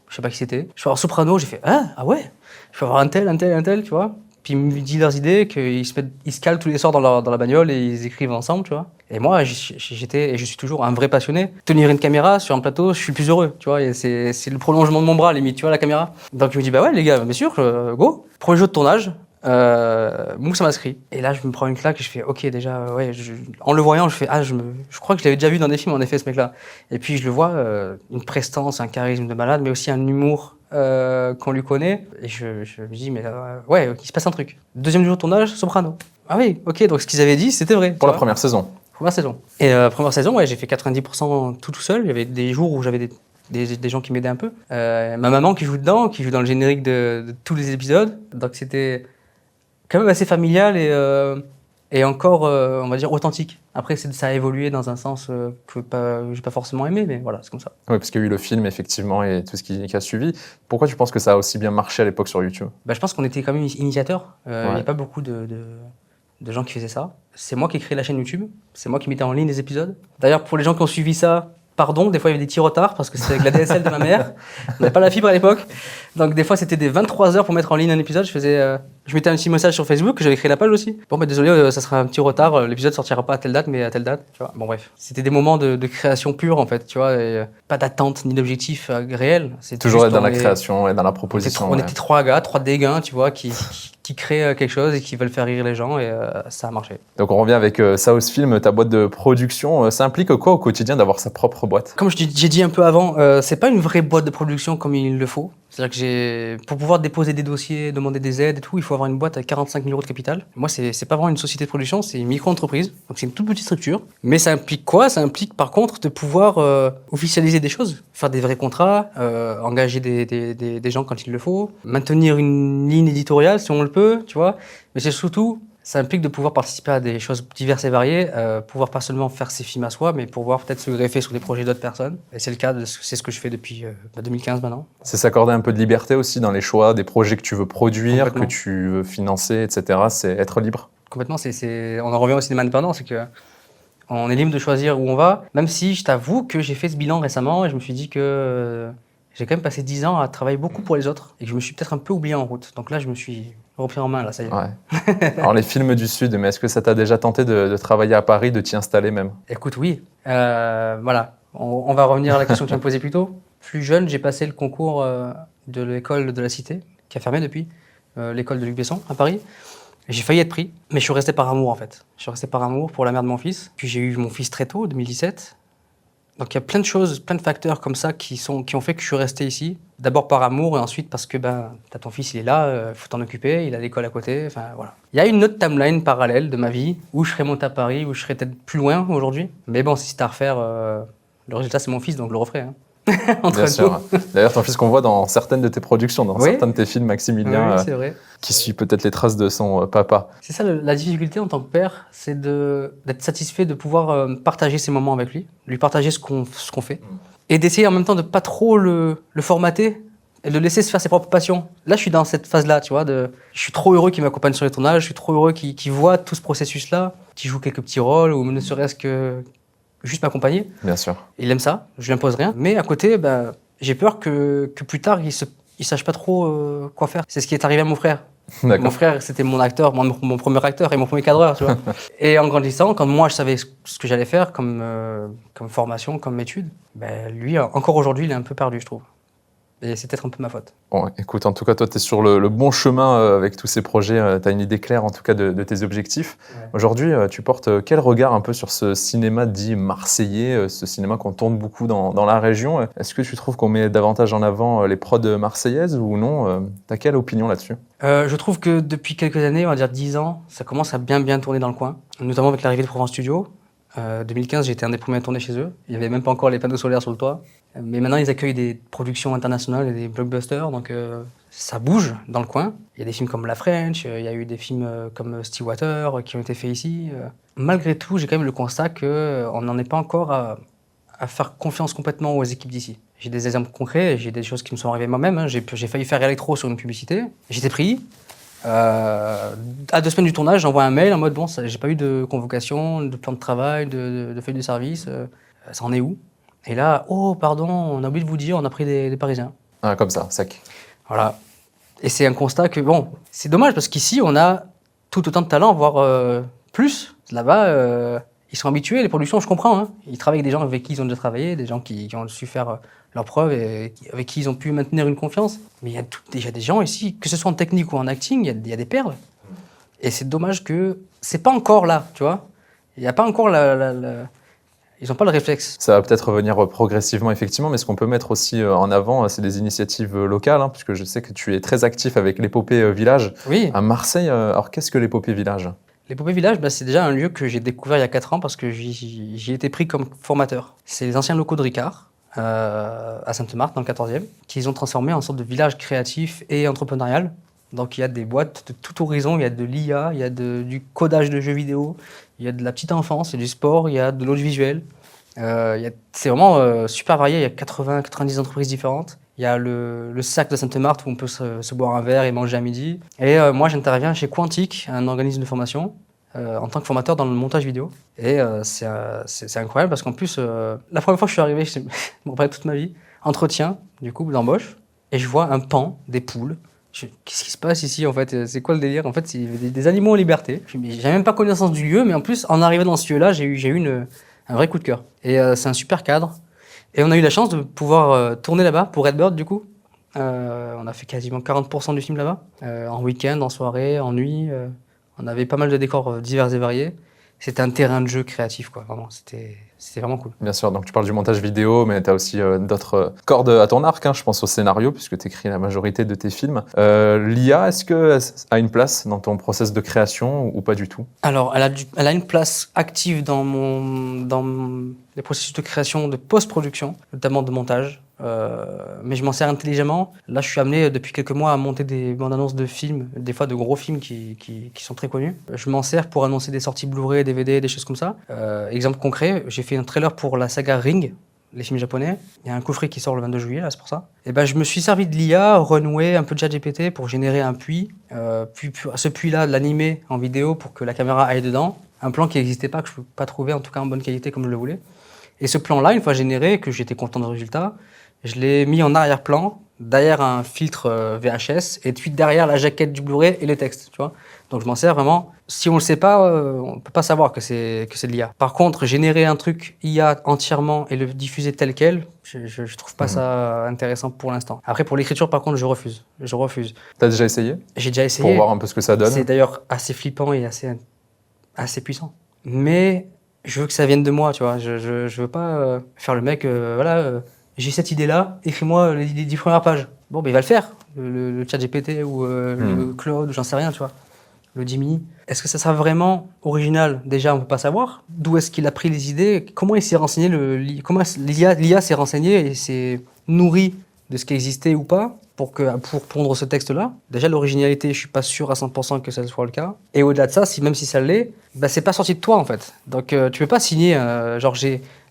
Speaker 1: Je sais pas qui c'était. Je peux avoir Soprano. J'ai fait ah ouais. Je peux avoir un tel, tu vois. Puis ils me disent leurs idées, qu'ils se calent tous les soirs dans la bagnole et ils écrivent ensemble, tu vois. Et moi, j'étais, et je suis toujours un vrai passionné. Tenir une caméra sur un plateau, je suis plus heureux, tu vois. Et c'est le prolongement de mon bras, limite, tu vois, la caméra. Donc il me dit, ouais, les gars, bien sûr, go. Premier jeu de tournage, Moussa Maskri. Et là, je me prends une claque et je fais, ok, déjà, ouais, en le voyant, je fais, je crois que je l'avais déjà vu dans des films, en effet, ce mec-là. Et puis je le vois, une prestance, un charisme de malade, mais aussi un humour qu'on lui connaît. Et je me dis, mais ouais, il se passe un truc. Deuxième jour de tournage, Soprano. Ah oui, ok, donc ce qu'ils avaient dit, c'était vrai.
Speaker 2: Pour la première saison.
Speaker 1: Première saison. Et première saison, ouais, j'ai fait 90% tout seul. Il y avait des jours où j'avais des gens qui m'aidaient un peu. Ma maman qui joue dedans, qui joue dans le générique de tous les épisodes. Donc c'était quand même assez familial et encore, on va dire, authentique. Après, ça a évolué dans un sens que j'ai pas forcément aimé, mais voilà, c'est comme ça.
Speaker 2: Oui, parce qu'il y a eu le film, effectivement, et tout ce qui a suivi. Pourquoi tu penses que ça a aussi bien marché à l'époque sur YouTube?
Speaker 1: Je pense qu'on était quand même initiateurs. Il n'y a pas beaucoup de gens qui faisaient ça. C'est moi qui ai créé la chaîne YouTube. C'est moi qui mettais en ligne les épisodes. D'ailleurs, pour les gens qui ont suivi ça, pardon, des fois il y avait des petits retards parce que c'était avec la DSL de ma mère. On n'avait pas la fibre à l'époque. Donc des fois c'était des 23 heures pour mettre en ligne un épisode. Je mettais un petit message sur Facebook, j'avais créé la page aussi. Bon, désolé, ça sera un petit retard. L'épisode sortira pas à telle date, mais à telle date. Tu vois. Bon, bref. C'était des moments de création pure en fait, tu vois. Et, pas d'attente ni d'objectif réel.
Speaker 2: C'est toujours être dans la création et dans la proposition.
Speaker 1: On était trois gars, trois dégains, tu vois, qui créent quelque chose et qui veulent faire rire les gens et ça a marché.
Speaker 2: Donc on revient avec South Film, ta boîte de production. Ça implique quoi au quotidien d'avoir sa propre boîte?
Speaker 1: Comme j'ai dit un peu avant, c'est pas une vraie boîte de production comme il le faut. C'est-à-dire que pour pouvoir déposer des dossiers, demander des aides et tout, il faut avoir une boîte à 45 000 € de capital. Moi, c'est pas vraiment une société de production, c'est une micro-entreprise. Donc c'est une toute petite structure. Mais ça implique quoi? Ça implique par contre de pouvoir officialiser des choses, faire des vrais contrats, engager des gens quand il le faut, maintenir une ligne éditoriale si on le peut, tu vois. Mais c'est surtout, ça implique de pouvoir participer à des choses diverses et variées, pouvoir pas seulement faire ses films à soi, mais pouvoir peut-être se greffer sur des projets d'autres personnes. Et c'est le cas, c'est ce que je fais depuis 2015 maintenant.
Speaker 2: C'est s'accorder un peu de liberté aussi dans les choix des projets que tu veux produire, que tu veux financer, etc. C'est être libre.
Speaker 1: Complètement, on en revient au cinéma indépendant, c'est que on est libre de choisir où on va, même si je t'avoue que j'ai fait ce bilan récemment et je me suis dit que j'ai quand même passé 10 ans à travailler beaucoup pour les autres et que je me suis peut-être un peu oublié en route. Donc là, je me suis repris en main, là, ça y est.
Speaker 2: Ouais. Alors les films du Sud, mais est-ce que ça t'a déjà tenté de travailler à Paris, de t'y installer même?
Speaker 1: Écoute, oui. Voilà, on va revenir à la question que tu m'as posée plus tôt. Plus jeune, j'ai passé le concours de l'école de la Cité, qui a fermé depuis, l'école de Luc Besson à Paris. J'ai failli être pris, mais je suis resté par amour en fait. Je suis resté par amour pour la mère de mon fils. Puis j'ai eu mon fils très tôt, 2017. Donc il y a plein de choses, plein de facteurs comme ça qui ont fait que je suis resté ici. D'abord par amour et ensuite parce que t'as ton fils, il est là, faut t'en occuper, il a l'école à côté, enfin voilà. Il y a une autre timeline parallèle de ma vie où je serais monté à Paris, où je serais peut-être plus loin aujourd'hui. Mais bon, si c'était à refaire, le résultat c'est mon fils, donc je le referai. Hein.
Speaker 2: Bien sûr. D'ailleurs, ton fils qu'on voit dans certaines de tes productions, dans certains de tes films, Maximilien,
Speaker 1: oui, c'est vrai.
Speaker 2: qui suit peut-être les traces de son papa.
Speaker 1: C'est ça la difficulté en tant que père, c'est d'être satisfait de pouvoir partager ces moments avec lui partager ce qu'on fait, et d'essayer en même temps de pas trop le formater et de le laisser se faire ses propres passions. Là, je suis dans cette phase-là, tu vois, je suis trop heureux qu'il m'accompagne sur les tournages, je suis trop heureux qu'il voit tout ce processus-là, qu'il joue quelques petits rôles ou ne serait-ce que juste m'accompagner.
Speaker 2: Bien sûr.
Speaker 1: Il aime ça, je lui impose rien. Mais à côté, j'ai peur que plus tard, il sache pas trop quoi faire. C'est ce qui est arrivé à mon frère. Mon frère, c'était mon acteur, mon premier acteur et mon premier cadreur, tu vois. Et en grandissant, quand moi je savais ce que j'allais faire comme formation, comme étude, lui, encore aujourd'hui, il est un peu perdu, je trouve. Et c'est peut-être un peu ma faute.
Speaker 2: Bon, écoute, en tout cas, toi, tu es sur le bon chemin avec tous ces projets. Tu as une idée claire, en tout cas, de tes objectifs. Ouais. Aujourd'hui, tu portes quel regard un peu sur ce cinéma dit marseillais, ce cinéma qu'on tourne beaucoup dans la région? Est-ce que tu trouves qu'on met davantage en avant les prods marseillaises ou non? Tu as quelle opinion là-dessus?
Speaker 1: Je trouve que depuis quelques années, on va dire 10 ans, ça commence à bien tourner dans le coin, notamment avec l'arrivée de Provence Studio. 2015, j'étais un des premiers à tourner chez eux. Il n'y avait même pas encore les panneaux solaires sur le toit. Mais maintenant, ils accueillent des productions internationales et des blockbusters, donc ça bouge dans le coin. Il y a des films comme La French, il y a eu des films comme Stillwater qui ont été faits ici. Malgré tout, j'ai quand même le constat qu'on n'en est pas encore à faire confiance complètement aux équipes d'ici. J'ai des exemples concrets, j'ai des choses qui me sont arrivées moi-même. Hein. J'ai failli faire électro sur une publicité. J'étais pris. À 2 semaines du tournage, j'envoie un mail en mode bon, j'ai pas eu de convocation, de plan de travail, de feuille de service, ça en est où? Et là, oh pardon, on a oublié de vous dire, on a pris des Parisiens.
Speaker 2: Ah, comme ça, sec.
Speaker 1: Voilà. Et c'est un constat que bon, c'est dommage parce qu'ici on a tout autant de talent, voire plus. Là-bas, ils sont habitués, les productions, je comprends. Hein. Ils travaillent avec des gens avec qui ils ont déjà travaillé, des gens qui ont su faire leurs preuves et avec qui ils ont pu maintenir une confiance. Mais il y a déjà des gens ici, que ce soit en technique ou en acting, il y a des perles. Et c'est dommage que c'est pas encore là, tu vois. Il n'y a pas encore ils n'ont pas le réflexe.
Speaker 2: Ça va peut-être revenir progressivement, effectivement, mais ce qu'on peut mettre aussi en avant, c'est des initiatives locales, hein, puisque je sais que tu es très actif avec l'Épopée Village à Marseille. Alors, qu'est-ce que l'Épopée Village?
Speaker 1: L'Épopée Village, c'est déjà un lieu que j'ai découvert il y a 4 ans parce que j'y ai été pris comme formateur. C'est les anciens locaux de Ricard, à Sainte-Marthe, dans le 14e, qu'ils ont transformé en sorte de village créatif et entrepreneurial. Donc il y a des boîtes de tout horizon, il y a de l'IA, il y a du codage de jeux vidéo, il y a de la petite enfance, il y a du sport, il y a de l'audiovisuel. C'est vraiment super varié, il y a 80-90 entreprises différentes. Il y a le sac de Sainte-Marthe où on peut se boire un verre et manger à midi. Et moi, j'interviens chez Quantique, un organisme de formation, en tant que formateur dans le montage vidéo. Et c'est incroyable parce qu'en plus, la première fois que je suis arrivé, je me rappelle toute ma vie, entretien, du coup, d'embauche, et je vois un pan, des poules. Qu'est-ce qui se passe ici en fait? C'est quoi le délire? En fait, c'est des animaux en liberté. J'avais même pas connaissance du lieu, mais en plus, en arrivant dans ce lieu-là, j'ai eu un vrai coup de cœur. Et c'est un super cadre. Et on a eu la chance de pouvoir tourner là-bas pour Redbird, du coup. On a fait quasiment 40% du film là-bas, en week-end, en soirée, en nuit. On avait pas mal de décors divers et variés. C'était un terrain de jeu créatif, quoi. Vraiment, c'était vraiment cool.
Speaker 2: Bien sûr, donc tu parles du montage vidéo, mais tu as aussi d'autres cordes à ton arc. Hein. Je pense au scénario, puisque tu écris la majorité de tes films. L'IA, est-ce qu'elle a une place dans ton process de création ou pas du tout? Alors,
Speaker 1: elle a une place active dans les processus de création, de post-production, notamment de montage. Mais je m'en sers intelligemment. Là, je suis amené depuis quelques mois à monter des bandes annonces de films, des fois de gros films qui sont très connus. Je m'en sers pour annoncer des sorties Blu-ray, DVD, des choses comme ça. Exemple concret, j'ai fait un trailer pour la saga Ring, les films japonais. Il y a un coffret qui sort le 22 juillet, là, c'est pour ça. Et je me suis servi de l'IA, Runway, un peu de ChatGPT pour générer un puits. Puis ce puits-là, de l'animer en vidéo pour que la caméra aille dedans. Un plan qui n'existait pas, que je ne peux pas trouver en tout cas en bonne qualité comme je le voulais. Et ce plan-là, une fois généré, que j'étais content du résultat, je l'ai mis en arrière-plan, derrière un filtre VHS, et puis derrière la jaquette du Blu-ray et le texte, tu vois. Donc je m'en sers vraiment. Si on le sait pas, on peut pas savoir que c'est de l'IA. Par contre, générer un truc IA entièrement et le diffuser tel quel, je trouve pas ça intéressant pour l'instant. Après, pour l'écriture, par contre, je refuse.
Speaker 2: T'as déjà essayé?
Speaker 1: J'ai déjà essayé.
Speaker 2: Pour voir un peu ce que ça donne.
Speaker 1: C'est d'ailleurs assez flippant et assez puissant. Mais je veux que ça vienne de moi, tu vois. Je veux pas faire le mec, j'ai cette idée-là, écris-moi les 10 premières pages. Bon, ben il va le faire, le chat GPT ou le Claude, j'en sais rien, tu vois. Le Jimmy. Est-ce que ça sera vraiment original? Déjà, on peut pas savoir. D'où est-ce qu'il a pris les idées? Comment il s'est renseigné? Comment l'IA s'est renseignée et s'est nourrie de ce qui existait ou pas pour pondre ce texte-là? Déjà, l'originalité, je suis pas sûr à 100% que ça soit le cas. Et au-delà de ça, même si ça l'est, bah, c'est pas sorti de toi en fait. Donc, tu peux pas signer.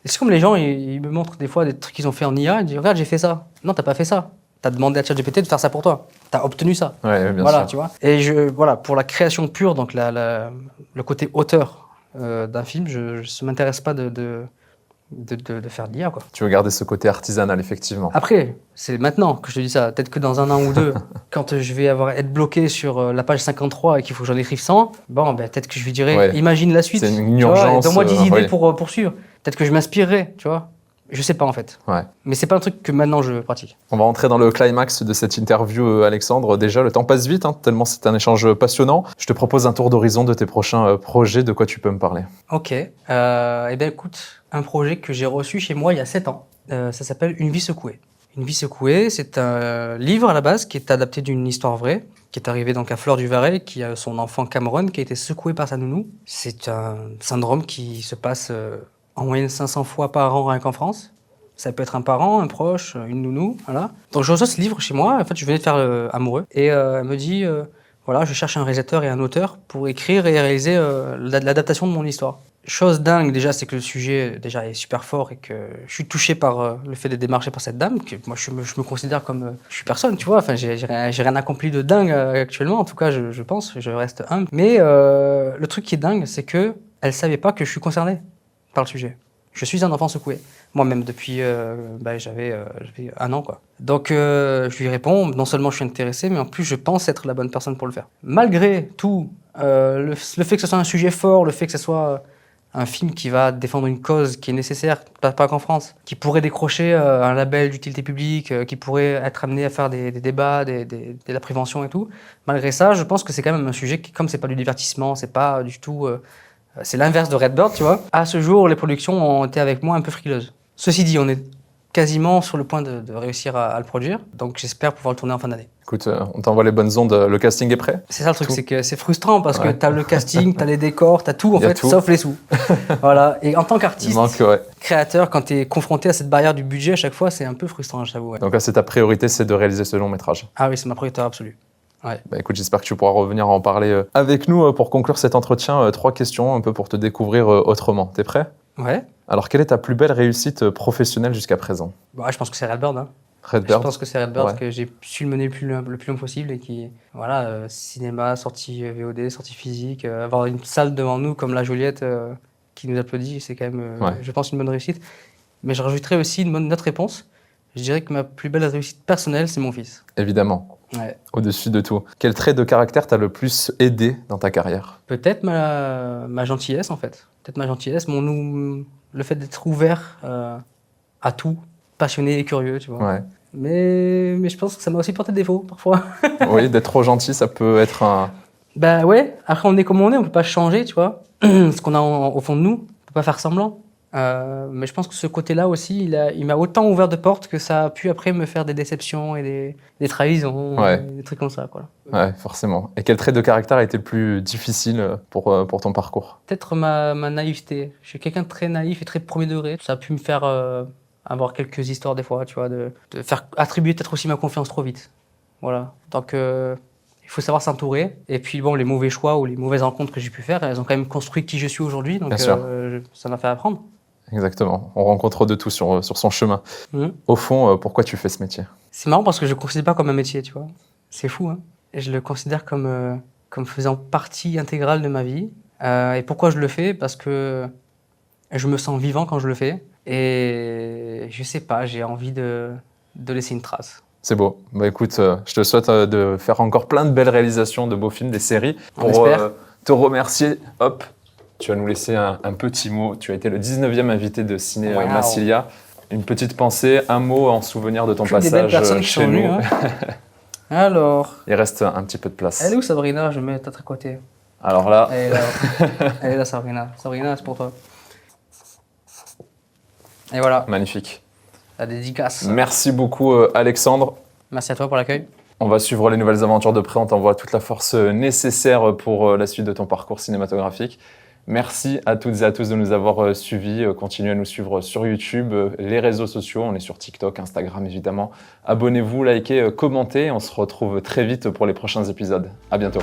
Speaker 1: C'est comme les gens, ils me montrent des fois des trucs qu'ils ont fait en IA. Ils disent regarde, j'ai fait ça. Non, t'as pas fait ça. T'as demandé à ChatGPT de faire ça pour toi. T'as obtenu ça.
Speaker 2: Ouais, bien
Speaker 1: Voilà,
Speaker 2: sûr.
Speaker 1: tu vois. Et pour la création pure, donc le côté auteur d'un film, je ne m'intéresse pas de faire de l'IA, quoi.
Speaker 2: Tu veux garder ce côté artisanal, effectivement.
Speaker 1: Après, c'est maintenant que je te dis ça. Peut-être que dans un an ou deux, quand je vais être bloqué sur la page 53 et qu'il faut que j'en écrive 100, bon, ben, peut-être que je lui dirai, imagine la suite.
Speaker 2: C'est une
Speaker 1: tu vois,
Speaker 2: urgence.
Speaker 1: Donne-moi 10 idées pour poursuivre. Peut-être que je m'inspirerai, tu vois. Je sais pas en fait.
Speaker 2: Ouais.
Speaker 1: Mais c'est pas un truc que maintenant je pratique.
Speaker 2: On va entrer dans le climax de cette interview, Alexandre. Déjà, le temps passe vite, tellement c'est un échange passionnant. Je te propose un tour d'horizon de tes prochains projets. De quoi tu peux me parler?
Speaker 1: Ok. Eh bien, écoute, un projet que j'ai reçu chez moi il y a 7 ans. Ça s'appelle Une vie secouée. Une vie secouée, c'est un livre à la base qui est adapté d'une histoire vraie, qui est arrivé donc à Fleur du Varet, qui a son enfant Cameron qui a été secoué par sa nounou. C'est un syndrome qui se passe en moyenne 500 fois par an rien qu'en France. Ça peut être un parent, un proche, une nounou, voilà. Donc je reçois ce livre chez moi, en fait je venais de faire Amoureux, et elle me dit, voilà, je cherche un réalisateur et un auteur pour écrire et réaliser l'adaptation de mon histoire. Chose dingue déjà, c'est que le sujet déjà est super fort et que je suis touché par le fait d'être démarché par cette dame, que moi je me considère comme, je suis personne, tu vois, enfin j'ai rien accompli de dingue actuellement, en tout cas je pense, je reste humble. Mais le truc qui est dingue, c'est que elle savait pas que je suis concerné par le sujet. Je suis un enfant secoué. Moi-même, depuis j'avais 1 an, quoi. Donc, je lui réponds, non seulement je suis intéressé, mais en plus, je pense être la bonne personne pour le faire. Malgré tout, le fait que ce soit un sujet fort, le fait que ce soit un film qui va défendre une cause qui est nécessaire, pas qu'en France, qui pourrait décrocher un label d'utilité publique, qui pourrait être amené à faire des débats, de la prévention et tout. Malgré ça, je pense que c'est quand même un sujet qui, comme c'est pas du divertissement, c'est pas du tout... c'est l'inverse de Redbird, tu vois. À ce jour, les productions ont été avec moi un peu frileuses. Ceci dit, on est quasiment sur le point de réussir à le produire, donc j'espère pouvoir le tourner en fin d'année.
Speaker 2: Écoute, on t'envoie les bonnes ondes, le casting est prêt?
Speaker 1: C'est ça le truc, c'est que c'est frustrant parce que t'as le casting, t'as les décors, t'as tout en fait, sauf les sous. Voilà. Et en tant qu'artiste, créateur, quand t'es confronté à cette barrière du budget à chaque fois, c'est un peu frustrant, je t'avoue. Ouais.
Speaker 2: Donc là, c'est ta priorité, c'est de réaliser ce long métrage?
Speaker 1: Ah oui, c'est ma priorité absolue. Ouais.
Speaker 2: Bah écoute, j'espère que tu pourras revenir en parler avec nous pour conclure cet entretien. 3 questions un peu pour te découvrir autrement. T'es prêt?
Speaker 1: Ouais.
Speaker 2: Alors, quelle est ta plus belle réussite professionnelle jusqu'à présent?
Speaker 1: Bah, je pense que c'est Redbird. Hein.
Speaker 2: Redbird.
Speaker 1: Je pense que c'est Redbird que j'ai su le mener le plus long possible et qui, voilà, cinéma, sortie VOD, sortie physique, avoir une salle devant nous comme la Joliette qui nous applaudit, c'est quand même, je pense, une bonne réussite. Mais je rajouterais aussi une autre réponse. Je dirais que ma plus belle réussite personnelle, c'est mon fils.
Speaker 2: Évidemment.
Speaker 1: Ouais.
Speaker 2: Au-dessus de tout. Quel trait de caractère t'a le plus aidé dans ta carrière?
Speaker 1: Peut-être ma gentillesse, en fait. Peut-être ma gentillesse, le fait d'être ouvert à tout, passionné et curieux, tu vois. Ouais. Mais je pense que ça m'a aussi porté défaut, parfois.
Speaker 2: Oui, d'être trop gentil, ça peut être un...
Speaker 1: Bah ouais, après on est comme on est, on peut pas changer, tu vois. Ce qu'on a au fond de nous, on peut pas faire semblant. Mais je pense que ce côté-là aussi, il m'a autant ouvert de portes que ça a pu après me faire des déceptions et des trahisons, des trucs comme ça, quoi.
Speaker 2: Ouais, forcément. Et quel trait de caractère a été le plus difficile pour ton parcours?
Speaker 1: Peut-être ma naïveté. Je suis quelqu'un de très naïf et très premier degré. Ça a pu me faire avoir quelques histoires des fois, tu vois, de faire attribuer peut-être aussi ma confiance trop vite. Voilà. Donc il faut savoir s'entourer. Et puis bon, les mauvais choix ou les mauvaises rencontres que j'ai pu faire, elles ont quand même construit qui je suis aujourd'hui. Donc ça m'a fait apprendre.
Speaker 2: Exactement. On rencontre de tout sur son chemin. Au fond, pourquoi tu fais ce métier?
Speaker 1: C'est marrant parce que je le considère pas comme un métier, tu vois. C'est fou, hein. Et je le considère comme faisant partie intégrale de ma vie. Et pourquoi je le fais? Parce que je me sens vivant quand je le fais. Et je sais pas, j'ai envie de laisser une trace.
Speaker 2: C'est beau. Bah écoute, je te souhaite de faire encore plein de belles réalisations, de beaux films, des séries.
Speaker 1: Pour
Speaker 2: te remercier, hop, tu vas nous laisser un petit mot. Tu as été le 19e invité de Ciné Massilia. Une petite pensée, un mot en souvenir de ton passage chez nous. Hein.
Speaker 1: Alors.
Speaker 2: Il reste un petit peu de place.
Speaker 1: Elle est où Sabrina? Je vais mettre à côté.
Speaker 2: Alors là.
Speaker 1: Elle est là. Elle est là, Sabrina. Sabrina, c'est pour toi. Et voilà,
Speaker 2: Magnifique.
Speaker 1: la dédicace.
Speaker 2: Merci beaucoup Alexandre.
Speaker 1: Merci à toi pour l'accueil.
Speaker 2: On va suivre les nouvelles aventures de près, on t'envoie toute la force nécessaire pour la suite de ton parcours cinématographique. Merci à toutes et à tous de nous avoir suivis. Continuez à nous suivre sur YouTube, les réseaux sociaux. On est sur TikTok, Instagram évidemment. Abonnez-vous, likez, commentez. On se retrouve très vite pour les prochains épisodes. À bientôt.